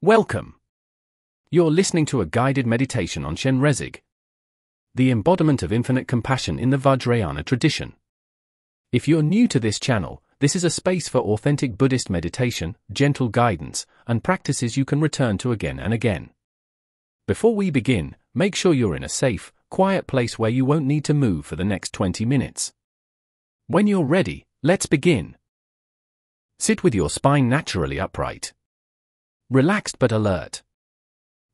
Welcome. You're listening to a guided meditation on Chenrezig, the embodiment of infinite compassion in the Vajrayana tradition. If you're new to this channel, this is a space for authentic Buddhist meditation, gentle guidance, and practices you can return to again and again. Before we begin, make sure you're in a safe, quiet place where you won't need to move for the next 20 minutes. When you're ready, let's begin. Sit with your spine naturally upright. Relaxed but alert.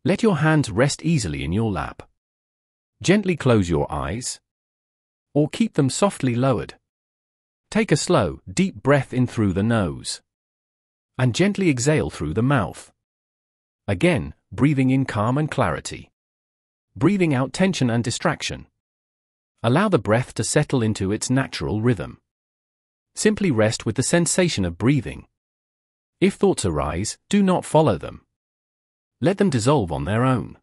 Let your hands rest easily in your lap. Gently close your eyes, or keep them softly lowered. Take a slow, deep breath in through the nose, and gently exhale through the mouth. Again, breathing in calm and clarity. Breathing out tension and distraction. Allow the breath to settle into its natural rhythm. Simply rest with the sensation of breathing. If thoughts arise, do not follow them. Let them dissolve on their own.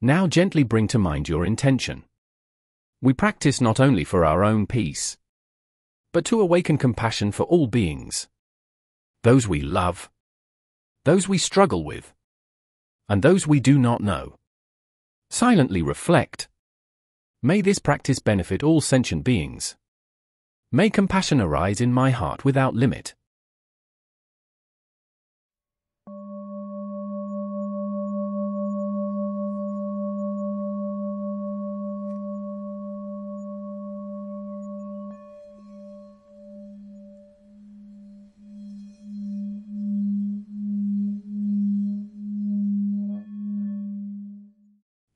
Now gently bring to mind your intention. We practice not only for our own peace, but to awaken compassion for all beings. Those we love, those we struggle with, and those we do not know. Silently reflect. May this practice benefit all sentient beings. May compassion arise in my heart without limit.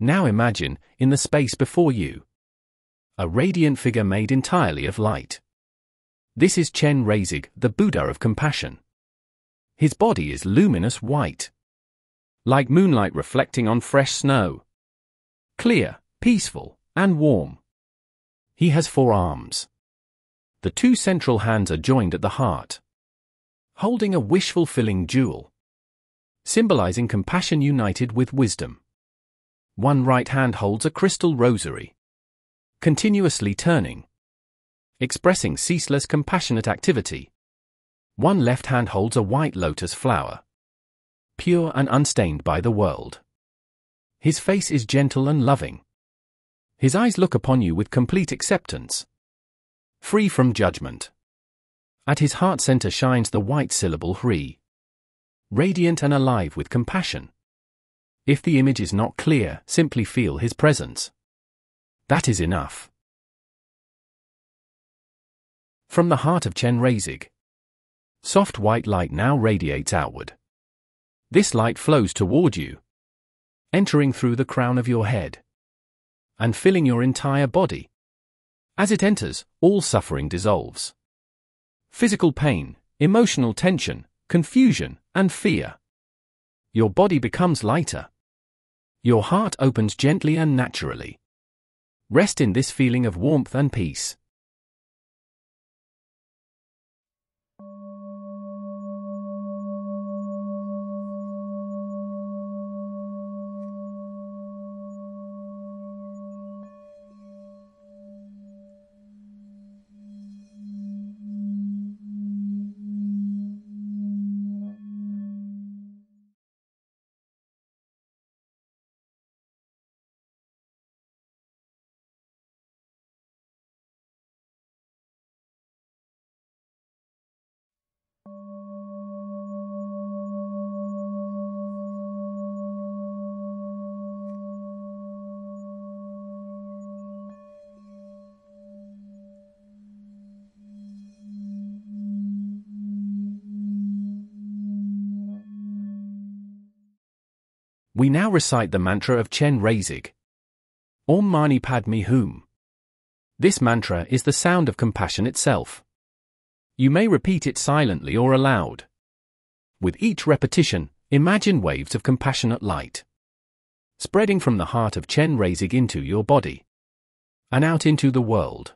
Now imagine, in the space before you, a radiant figure made entirely of light. This is Chenrezig, the Buddha of compassion. His body is luminous white, like moonlight reflecting on fresh snow. Clear, peaceful, and warm. He has 4 arms. The 2 central hands are joined at the heart, holding a wish-fulfilling jewel, symbolizing compassion united with wisdom. One right hand holds a crystal rosary, continuously turning, expressing ceaseless compassionate activity. One left hand holds a white lotus flower, pure and unstained by the world. His face is gentle and loving. His eyes look upon you with complete acceptance, free from judgment. At his heart center shines the white syllable Hri, radiant and alive with compassion. If the image is not clear, simply feel his presence. That is enough. From the heart of Chenrezig, soft white light now radiates outward. This light flows toward you, entering through the crown of your head, and filling your entire body. As it enters, all suffering dissolves. Physical pain, emotional tension, confusion, and fear. Your body becomes lighter. Your heart opens gently and naturally. Rest in this feeling of warmth and peace. We now recite the mantra of Chenrezig. Om Mani Padme Hum. This mantra is the sound of compassion itself. You may repeat it silently or aloud. With each repetition, imagine waves of compassionate light, spreading from the heart of Chenrezig into your body, and out into the world.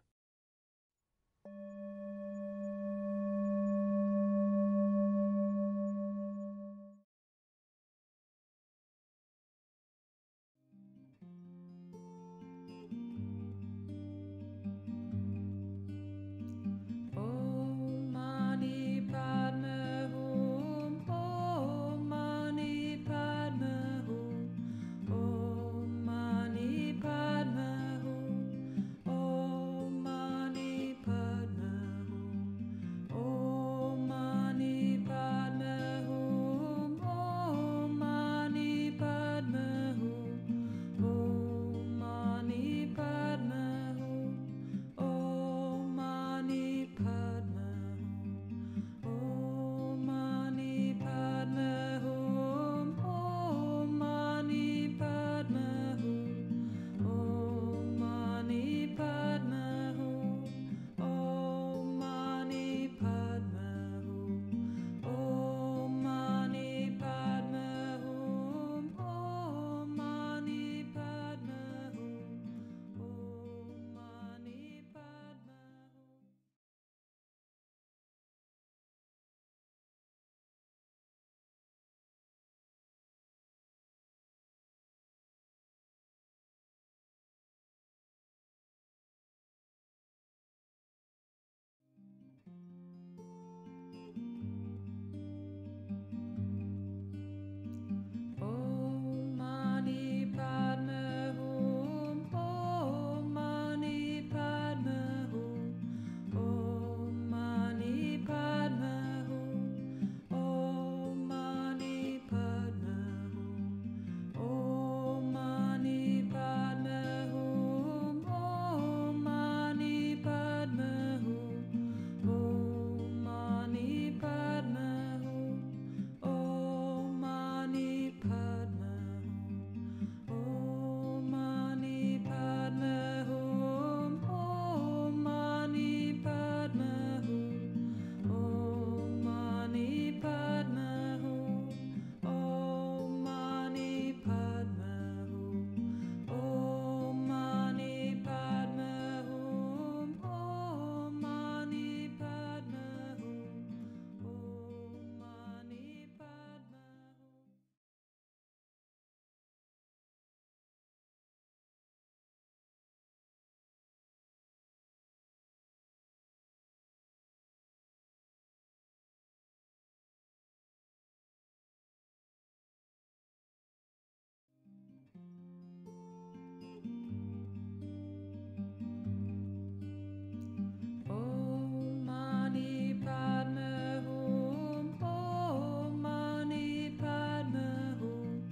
Om Mani Padme Hum. Om Mani Padme Hum.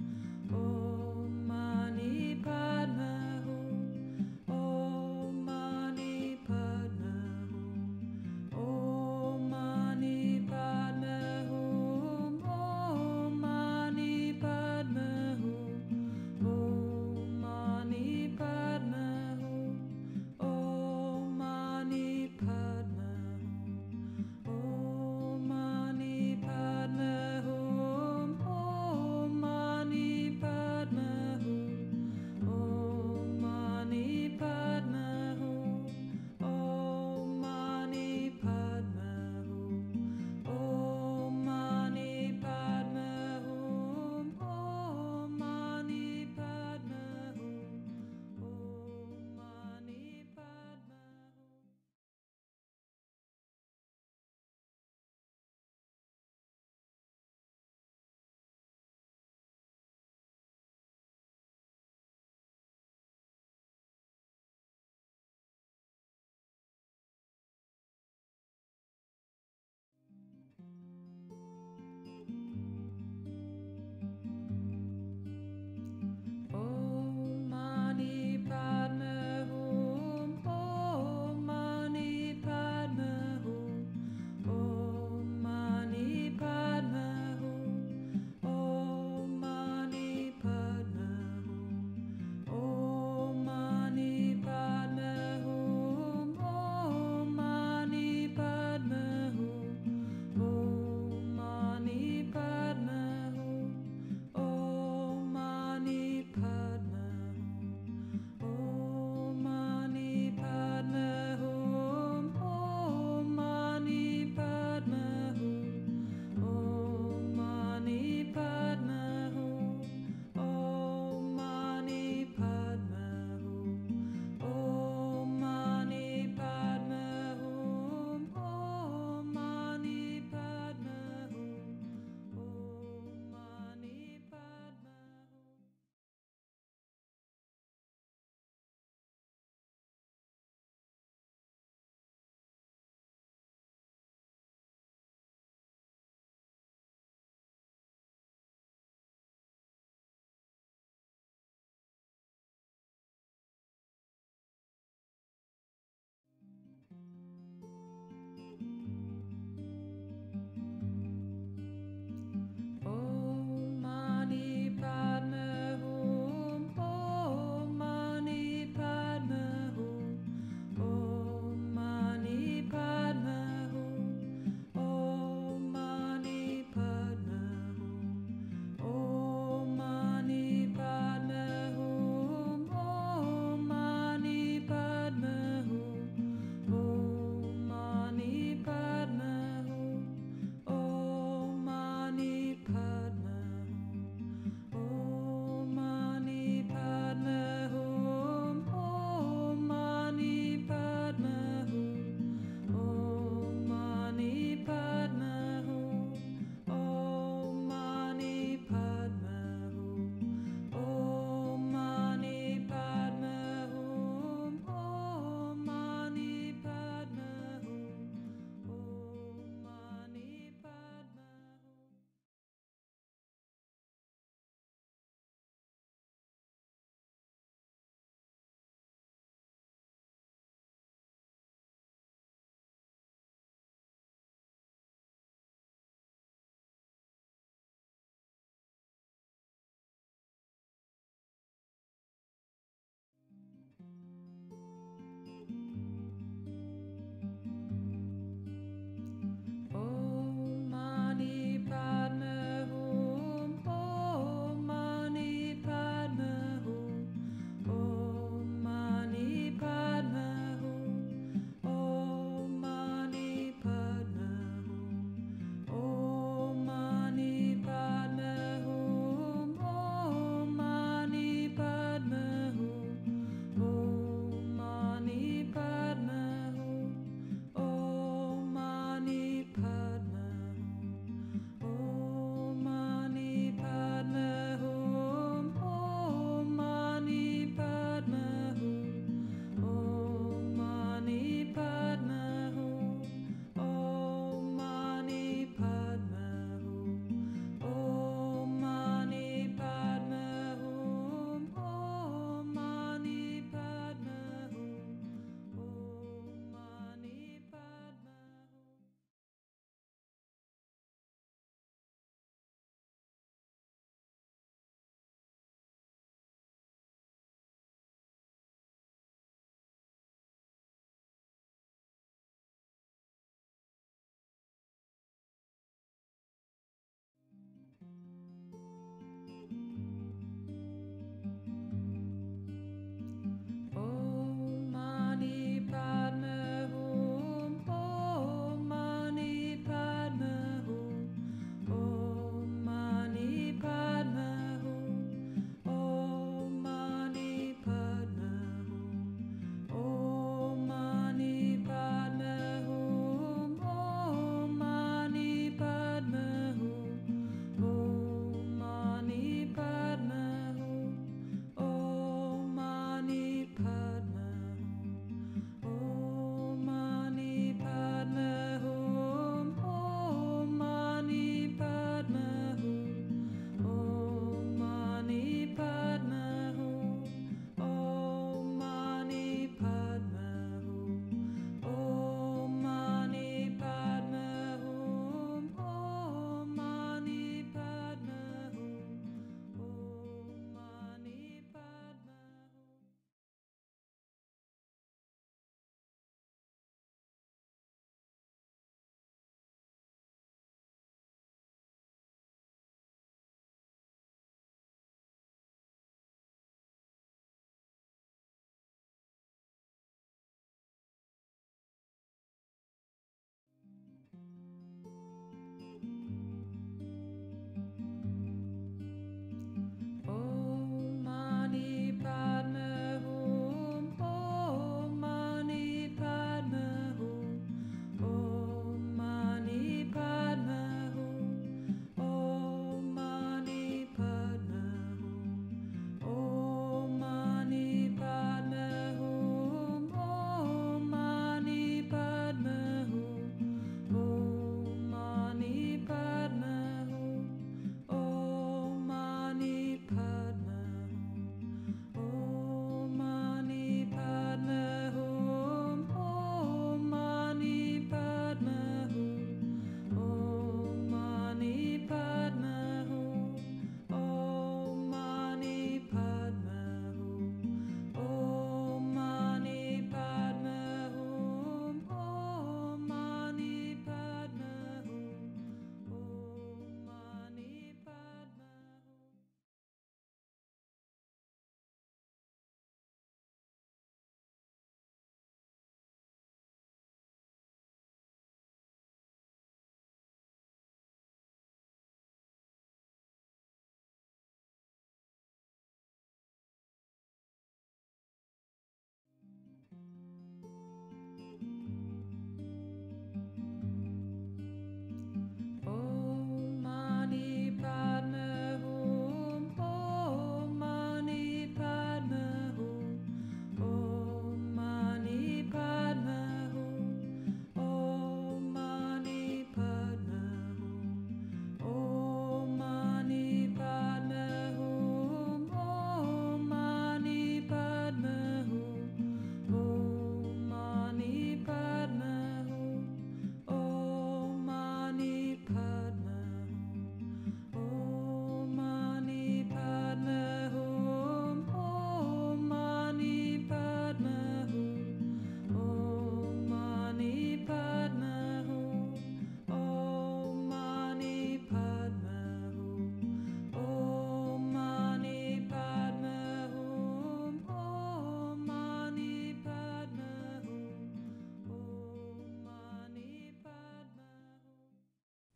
Om Mani Padme Hum. Om Mani Padme Hum. Om Mani Padme Hum. Om Mani Padme Hum. Om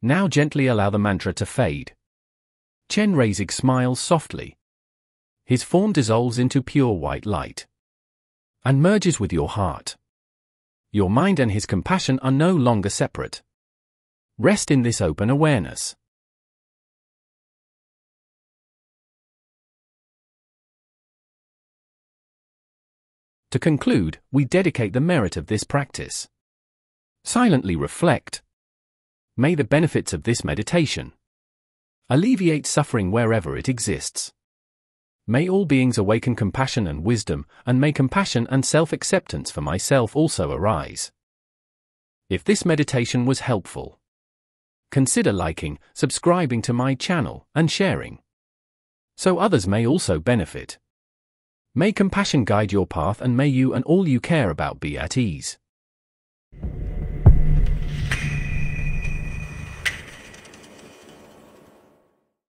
Now gently allow the mantra to fade. Chenrezig smiles softly. His form dissolves into pure white light and merges with your heart. Your mind and his compassion are no longer separate. Rest in this open awareness. To conclude, we dedicate the merit of this practice. Silently reflect. May the benefits of this meditation alleviate suffering wherever it exists. May all beings awaken compassion and wisdom, and may compassion and self-acceptance for myself also arise. If this meditation was helpful, consider liking, subscribing to my channel, and sharing, so others may also benefit. May compassion guide your path, and may you and all you care about be at ease.